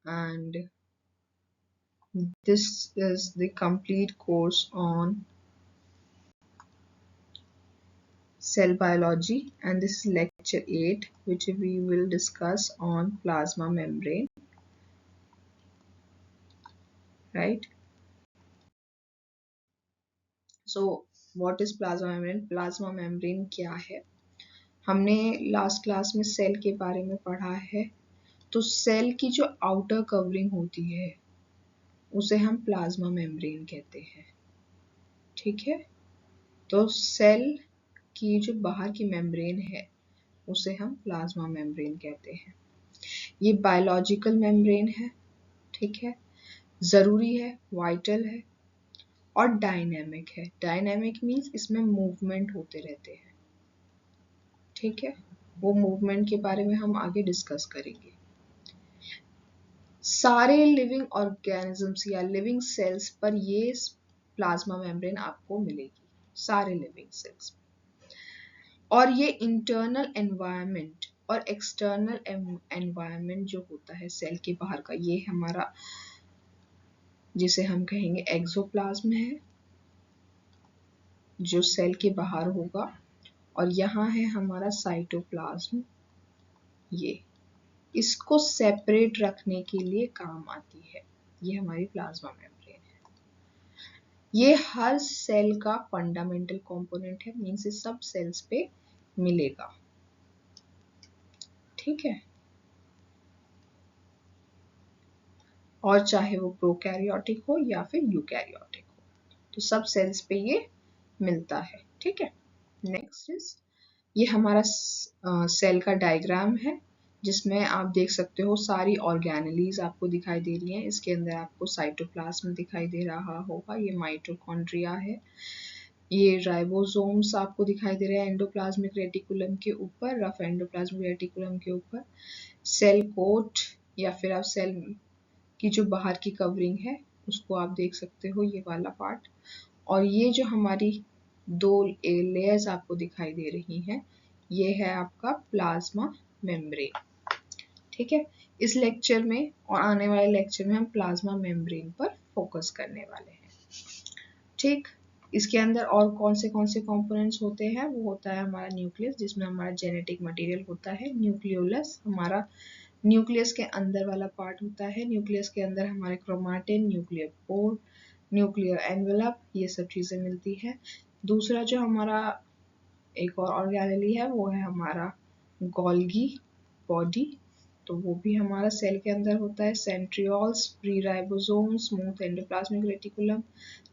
and this is the complete course on cell biology, and this is lecture 8, which we will discuss on plasma membrane, right? So what is plasma membrane? Plasma membrane क्या है? हमने last class में cell के बारे में पढ़ा है। तो सेल की जो आउटर कवरिंग होती है उसे हम प्लाज्मा मेम्ब्रेन कहते हैं, ठीक है। तो सेल की जो बाहर की मेम्ब्रेन है उसे हम प्लाज्मा मेम्ब्रेन कहते हैं। ये बायोलॉजिकल मेम्ब्रेन है, ठीक है, ज़रूरी है, वाइटल है और डायनेमिक है। डायनेमिक मीन्स इसमें मूवमेंट होते रहते हैं, ठीक है। वो मूवमेंट के बारे में हम आगे डिस्कस करेंगे। सारे लिविंग ऑर्गेनिजम्स या लिविंग सेल्स पर ये प्लाज्मा मेम्ब्रेन आपको मिलेगी, सारे लिविंग सेल्स। और ये इंटरनल एनवायरनमेंट और एक्सटर्नल एनवायरनमेंट जो होता है सेल के बाहर का, ये हमारा जिसे हम कहेंगे एक्सोप्लाज्म है, जो सेल के बाहर होगा। और यहाँ है हमारा साइटोप्लाज्म, ये इसको सेपरेट रखने के लिए काम आती है। ये हमारी प्लाज्मा मेम्ब्रेन है। ये हर सेल का फंडामेंटल कंपोनेंट है, मीन्स ये सब सेल्स पे मिलेगा, ठीक है। और चाहे वो प्रोकैरियोटिक हो या फिर यूकैरियोटिक हो, तो सब सेल्स पे ये मिलता है, ठीक है। नेक्स्ट इज ये हमारा सेल का डायग्राम है, जिसमें आप देख सकते हो सारी ऑर्गेनेलीज आपको दिखाई दे रही हैं। इसके अंदर आपको साइटोप्लाज्म दिखाई दे रहा होगा, ये माइटोकॉन्ड्रिया है। ये राइबोसोम्स आपको दिखाई दे रहे हैं एंडोप्लाज्मिक रेटिकुलम के ऊपर, रफ एंडोप्लाज्मिक रेटिकुलम के ऊपर। सेल कोट या फिर आप सेल की जो बाहर की कवरिंग है उसको आप देख सकते हो, ये वाला पार्ट। और ये जो हमारी दो लेयर्स आपको दिखाई दे रही हैं, ये है आपका प्लाज्मा मेम्ब्रेन, ठीक है। इस लेक्चर में और आने वाले लेक्चर में हम प्लाज्मा मेम्ब्रेन पर फोकस करने वाले हैं, ठीक। इसके अंदर और कौन से कंपोनेंट्स होते हैं? वो होता है हमारा न्यूक्लियस, जिसमें हमारा जेनेटिक मटेरियल होता है। न्यूक्लियोलस हमारा न्यूक्लियस के अंदर वाला पार्ट होता है। न्यूक्लियस के अंदर हमारे chromatin, nuclear pore, nuclear envelope, ये सब चीज़ें मिलती है। दूसरा जो हमारा एक और ऑर्गेनेली है वो है हमारा गोल्गी बॉडी, तो वो भी हमारा सेल के अंदर होता है। Centrioles, pre ribosome, smooth endoplasmic reticulum,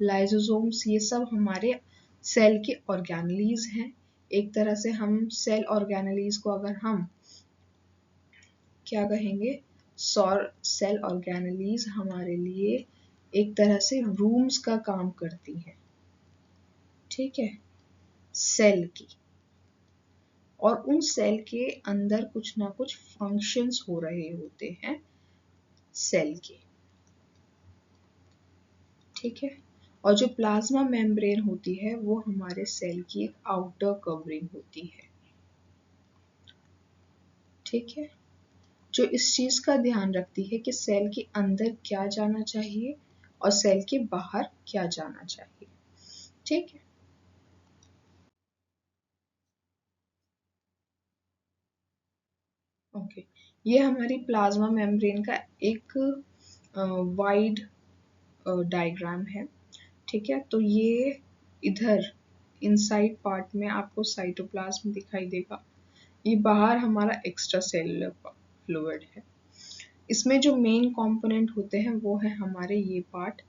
lysosomes, ये सब हमारे सेल के ऑर्गेनेलीज हैं। एक तरह से हम सेल ऑर्गेनेलीज को अगर हम क्या कहेंगे, सेल ऑर्गेनेलीज हमारे लिए एक तरह से रूम्स का काम करती हैं, ठीक है, सेल की। और उन सेल के अंदर कुछ ना कुछ फंक्शंस हो रहे होते हैं सेल के, ठीक है। और जो प्लाज्मा मेम्ब्रेन होती है वो हमारे सेल की एक आउटर कवरिंग होती है, ठीक है, जो इस चीज का ध्यान रखती है कि सेल के अंदर क्या जाना चाहिए और सेल के बाहर क्या जाना चाहिए, ठीक है। ओके, ये हमारी प्लाज्मा मेम्ब्रेन का एक वाइड डायग्राम है, ठीक है। तो ये इधर इनसाइड पार्ट में आपको साइटोप्लाज्म दिखाई देगा। ये बाहर हमारा एक्स्ट्रा सेलुलर फ्लूइड है। इसमें जो मेन कंपोनेंट होते हैं वो है हमारे ये पार्ट,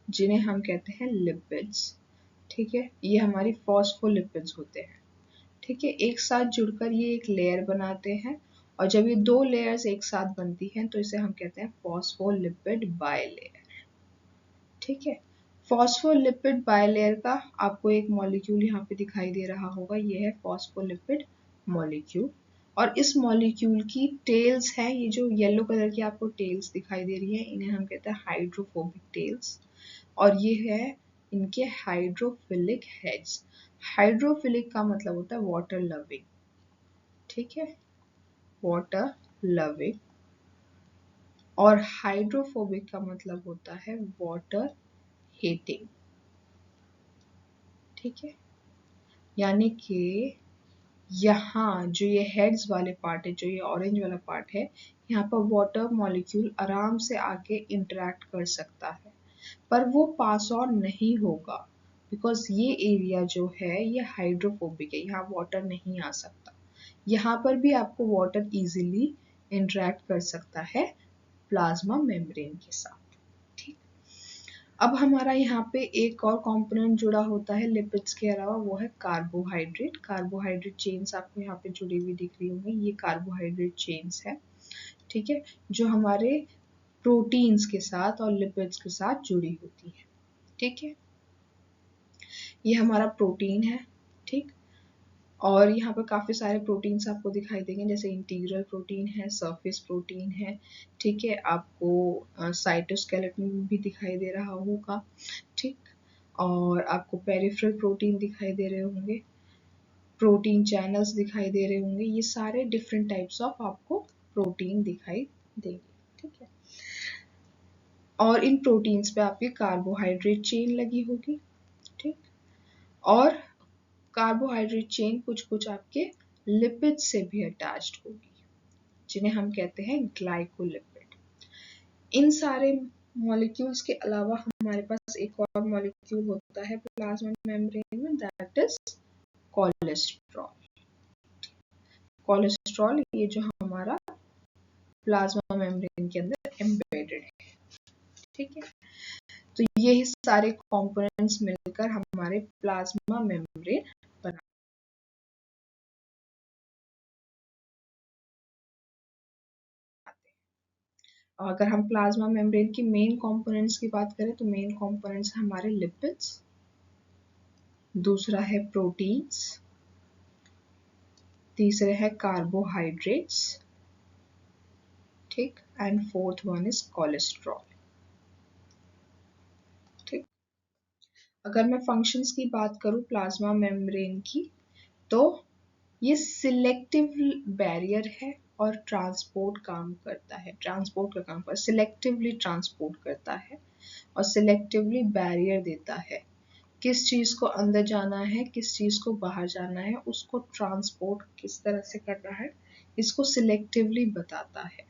जिन्हें हम कहते हैं लिपिड्स, ठीक है। ये हमारी फॉस्फोलिपिड्स होते हैं, ठीक है। एक साथ जुड़कर ये एक लेयर बनाते हैं, और जब ये दो लेयर्स एक साथ बनती हैं तो इसे हम कहते हैं फॉस्फोलिपिड बायलेयर, ठीक है। फॉस्फोलिपिड बायलेयर का आपको एक मॉलिक्यूल यहाँ पे दिखाई दे रहा होगा, ये है फॉस्फोलिपिड मॉलिक्यूल। और इस मॉलिक्यूल की टेल्स है, ये जो येलो कलर की आपको टेल्स दिखाई दे रही है, इन्हें हम कहते हैं हाइड्रोफोबिक टेल्स। और ये है इनके हाइड्रोफिलिक हेड्स। हाइड्रोफिलिक का मतलब होता है वाटर लविंग, ठीक है, वाटर लविंग। और हाइड्रोफोबिक का मतलब होता है वाटर हेटिंग। ठीक है, यानी कि यहाँ जो ये हेड्स वाले पार्ट है, जो ये ऑरेंज वाला पार्ट है, यहाँ पर वाटर मॉलिक्यूल आराम से आके इंटरेक्ट कर सकता है, पर वो पास ऑन नहीं होगा बिकॉज ये एरिया जो है ये हाइड्रोफोबिक है, यहाँ वाटर नहीं आ सकता। यहाँ पर भी आपको वाटर इजीली इंटरेक्ट कर सकता है प्लाज्मा मेम्ब्रेन के साथ। ठीक, अब हमारा यहाँ पे एक और कंपोनेंट जुड़ा होता है लिपिड्स के अलावा, वो है कार्बोहाइड्रेट। कार्बोहाइड्रेट चेन्स आपको यहाँ पे जुड़ी हुई दिख रही होंगी, ये कार्बोहाइड्रेट चेन्स है। ठीक है, जो हमारे प्रोटीन्स के साथ और लिपिड्स के साथ जुड़ी होती है। ठीक है, ये हमारा प्रोटीन है। ठीक, और यहाँ पर काफ़ी सारे प्रोटीन्स आपको दिखाई देंगे, जैसे इंटीग्रल प्रोटीन है, सरफेस प्रोटीन है। ठीक है, आपको साइटोस्केलेटन भी दिखाई दे रहा होगा। ठीक, और आपको पेरिफेरल प्रोटीन दिखाई दे रहे होंगे, प्रोटीन चैनल्स दिखाई दे रहे होंगे। ये सारे डिफरेंट टाइप्स ऑफ आपको प्रोटीन दिखाई देंगे। ठीक है, और इन प्रोटीन्स पे आपकी कार्बोहाइड्रेट चेन लगी होगी। ठीक, और कार्बोहाइड्रेट चेन कुछ कुछ आपके लिपिड से भी अटैच्ड होगी, जिन्हें हम कहते हैं ग्लाइकोलिपिड। इन सारे मॉलिक्यूल्स के अलावा हमारे पास एक और मॉलिक्यूल होता है प्लाज्मा मेम्ब्रेन में, दैट इज कोलेस्ट्रॉल। कोलेस्ट्रॉल ये जो हमारा प्लाज्मा मेम्ब्रेन के अंदर एम्बेडेड है। ठीक है, तो ये सारे कंपोनेंट्स मिलकर हमारे प्लाज्मा मेम्ब्रेन बना। अगर हम प्लाज्मा मेम्ब्रेन की मेन कंपोनेंट्स की बात करें तो मेन कंपोनेंट्स हमारे लिपिड्स, दूसरा है प्रोटीन्स, तीसरे है कार्बोहाइड्रेट्स, ठीक, and fourth one is cholesterol. ठीक, अगर मैं फंक्शंस की बात करूं प्लाज्मा मेम्ब्रेन की, तो ये सिलेक्टिव बैरियर है और ट्रांसपोर्ट काम करता है, ट्रांसपोर्ट का काम करता है, सिलेक्टिवली ट्रांसपोर्ट करता है और सिलेक्टिवली बैरियर देता है। किस चीज़ को अंदर जाना है, किस चीज़ को बाहर जाना है, उसको ट्रांसपोर्ट किस तरह से करना है, इसको सिलेक्टिवली बताता है।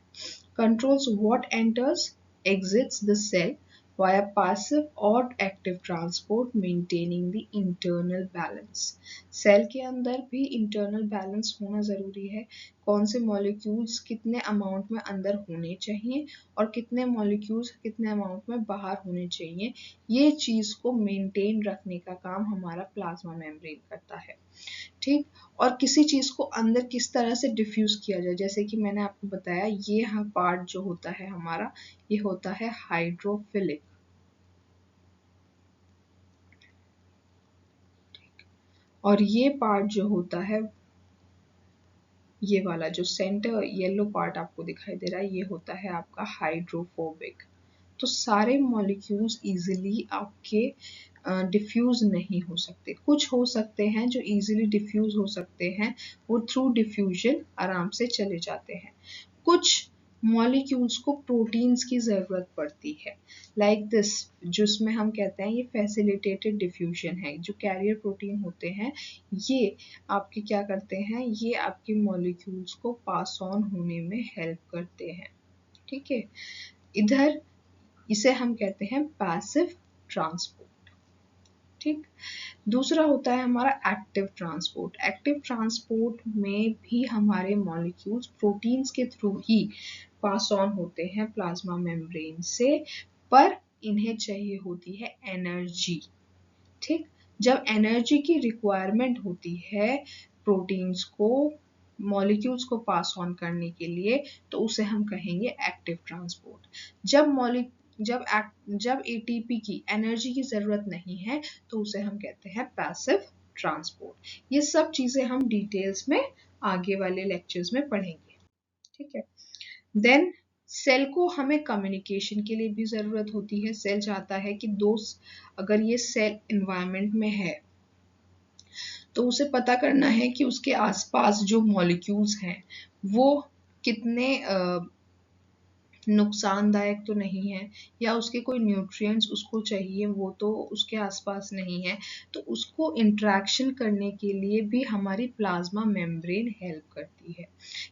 Controls what enters exits the cell via passive or active transport, maintaining the internal balance। Cell के अंदर भी इंटरनल बैलेंस होना ज़रूरी है, कौन से मॉलिक्यूल्स कितने अमाउंट में अंदर होने चाहिए और कितने मॉलिक्यूल्स कितने अमाउंट में बाहर होने चाहिए, ये चीज़ को मेंटेन रखने का काम हमारा प्लाज्मा मेम्ब्रेन करता है। ठीक, और किसी चीज़ को अंदर किस तरह से डिफ्यूज़ किया जाए, जैसे कि मैंने आपको बताया ये पार्ट जो होता है हमारा, ये होता है हाइड्रोफिलिक। और ये पार्ट जो होता है, ये वाला जो सेंटर येलो पार्ट आपको दिखाई दे रहा है, ये होता है आपका हाइड्रोफोबिक। तो सारे मॉलिक्यूल्स इजीली आपके डिफ्यूज नहीं हो सकते, कुछ हो सकते हैं जो इजीली डिफ्यूज हो सकते हैं, वो थ्रू डिफ्यूजन आराम से चले जाते हैं। कुछ मॉलिक्यूल्स को प्रोटीन्स की ज़रूरत पड़ती है, लाइक दिस, जिसमें हम कहते हैं ये फैसिलिटेटेड डिफ्यूजन है। जो कैरियर प्रोटीन होते हैं ये आपके क्या करते हैं, ये आपके मॉलिक्यूल्स को पास ऑन होने में हेल्प करते हैं। ठीक है, इधर इसे हम कहते हैं पैसिव ट्रांसपोर्ट। ठीक, दूसरा होता है हमारा एक्टिव ट्रांसपोर्ट। एक्टिव ट्रांसपोर्ट में भी हमारे मॉलिक्यूल्स प्रोटीन्स के थ्रू ही पास ऑन होते हैं प्लाज्मा मेम्ब्रेन से, पर इन्हें चाहिए होती है एनर्जी। ठीक, जब एनर्जी की रिक्वायरमेंट होती है प्रोटीन्स को मॉलिक्यूल्स को पास ऑन करने के लिए, तो उसे हम कहेंगे एक्टिव ट्रांसपोर्ट। जब एटीपी की एनर्जी की ज़रूरत नहीं है तो उसे हम कहते हैं पैसिव ट्रांसपोर्ट। ये सब चीज़ें हम डिटेल्स में आगे वाले लेक्चर्स में पढ़ेंगे। ठीक है, देन सेल को हमें कम्युनिकेशन के लिए भी ज़रूरत होती है। सेल चाहता है कि अगर ये सेल इन्वायरमेंट में है तो उसे पता करना है कि उसके आसपास जो मॉलिक्यूल्स हैं वो कितने नुकसानदायक तो नहीं है, या उसके कोई न्यूट्रिएंट्स उसको चाहिए वो तो उसके आसपास नहीं है, तो उसको इंटरेक्शन करने के लिए भी हमारी प्लाज्मा मेम्ब्रेन हेल्प करती है।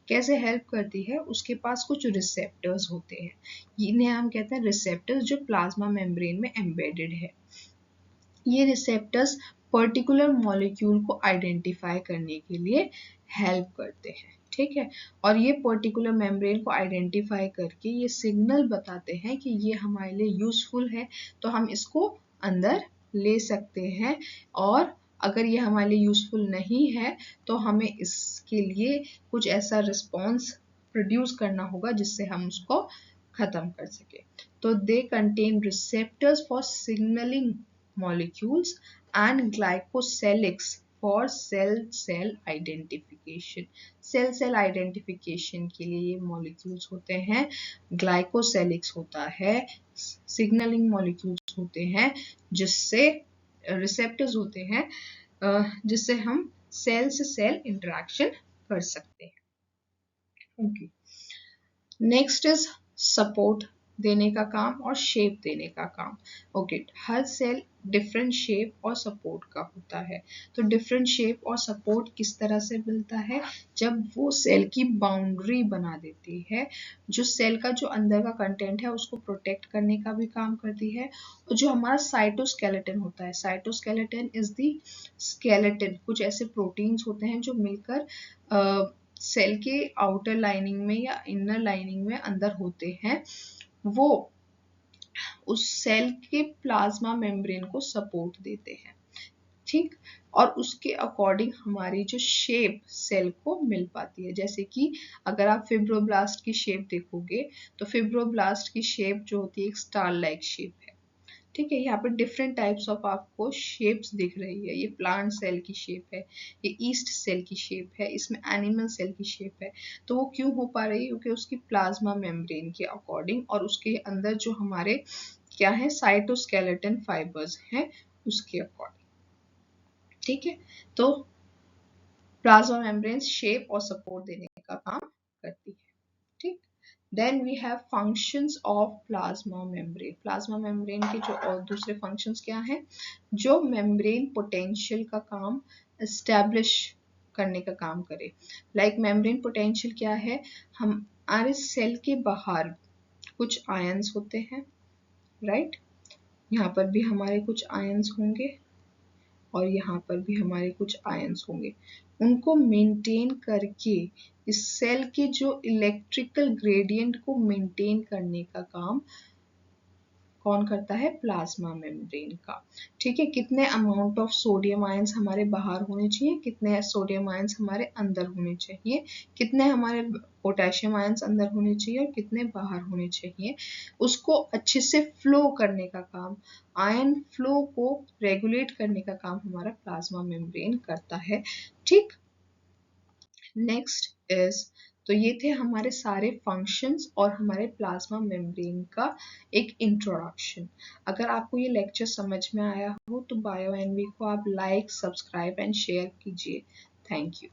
कैसे हेल्प करती है? उसके पास कुछ रिसेप्टर्स होते हैं, इन्हें हम कहते हैं रिसेप्टर्स, जो प्लाज्मा मेम्ब्रेन में एम्बेडेड है। ये रिसेप्टर्स पर्टिकुलर मॉलिक्यूल को आइडेंटिफाई करने के लिए हेल्प करते हैं, ठीक है। और ये पर्टिकुलर मेम्ब्रेन को आइडेंटिफाई करके ये सिग्नल बताते हैं कि ये हमारे लिए यूजफुल है, तो हम इसको अंदर ले सकते हैं, और अगर ये हमारे लिए यूजफुल नहीं है तो हमें इसके लिए कुछ ऐसा रिस्पॉन्स प्रोड्यूस करना होगा जिससे हम उसको खत्म कर सके। तो they contain receptors for signalling molecules and glycocalyx for cell identification. cell identification के लिए ये molecules होते हैं, glycocalyx होता है, signaling molecules होते हैं, जिससे receptors होते हैं, जिससे हम सेल से सेल इंटरेक्शन कर सकते हैं। ओके, नेक्स्ट इज सपोर्ट देने का काम और शेप देने का काम। ओके, हर सेल डिफरेंट शेप और सपोर्ट का होता है। तो डिफरेंट शेप और सपोर्ट किस तरह से मिलता है? जब वो सेल की बाउंड्री बना देती है, जो सेल का जो अंदर का कंटेंट है उसको प्रोटेक्ट करने का भी काम करती है। और जो हमारा साइटोस्केलेटन होता है, साइटोस्केलेटन इज द स्केलेटन, कुछ ऐसे प्रोटीन्स होते हैं जो मिलकर सेल के आउटर लाइनिंग में या इनर लाइनिंग में अंदर होते हैं, वो उस सेल के प्लाज्मा मेम्ब्रेन को सपोर्ट देते हैं, ठीक। और उसके अकॉर्डिंग हमारी जो शेप सेल को मिल पाती है। जैसे कि अगर आप फिब्रोब्लास्ट की शेप देखोगे तो फिब्रोब्लास्ट की शेप जो होती है एक स्टार लाइक शेप है, ठीक है। यहाँ पर डिफरेंट टाइप्स ऑफ आपको शेप्स दिख रही है। ये प्लांट सेल की शेप है, ये ईस्ट सेल की शेप है, इसमें एनिमल सेल की शेप है। तो वो क्यों हो पा रही है? क्योंकि उसकी प्लाज्मा मेम्ब्रेन के अकॉर्डिंग और उसके अंदर जो हमारे क्या है साइटोस्केलेटन फाइबर्स हैं उसके अकॉर्डिंग, ठीक है। तो प्लाज्मा मेम्ब्रेन शेप और सपोर्ट देने का काम करती है, ठीक। Then we have functions of plasma membrane. Plasma membrane के जो और दूसरे functions क्या हैं? जो membrane potential का काम establish करने का काम करे। Like membrane potential क्या है? हमारे सेल के बाहर कुछ आयंस होते हैं, राइट? यहाँ पर भी हमारे कुछ आयंस होंगे और यहाँ पर भी हमारे कुछ आयंस होंगे। उनको मेंटेन करके इस सेल के जो इलेक्ट्रिकल ग्रेडियंट को मेंटेन करने का काम कौन करता है? प्लाज्मा मेम्ब्रेन का, ठीक है। कितने अमाउंट ऑफ सोडियम आयंस हमारे बाहर होने चाहिए, कितने सोडियम आयंस हमारे अंदर होने चाहिए, कितने हमारे पोटेशियम आयंस अंदर होने चाहिए और कितने बाहर होने चाहिए, उसको अच्छे से फ्लो करने का काम, आयन फ्लो को रेगुलेट करने का काम हमारा प्लाज्मा मेम्ब्रेन करता है, ठीक। नेक्स्ट इज, तो ये थे हमारे सारे फंक्शंस और हमारे प्लाज्मा मेम्ब्रेन का एक इंट्रोडक्शन। अगर आपको ये लेक्चर समझ में आया हो तो बायो एनवी को आप लाइक, सब्सक्राइब एंड शेयर कीजिए। Thank you.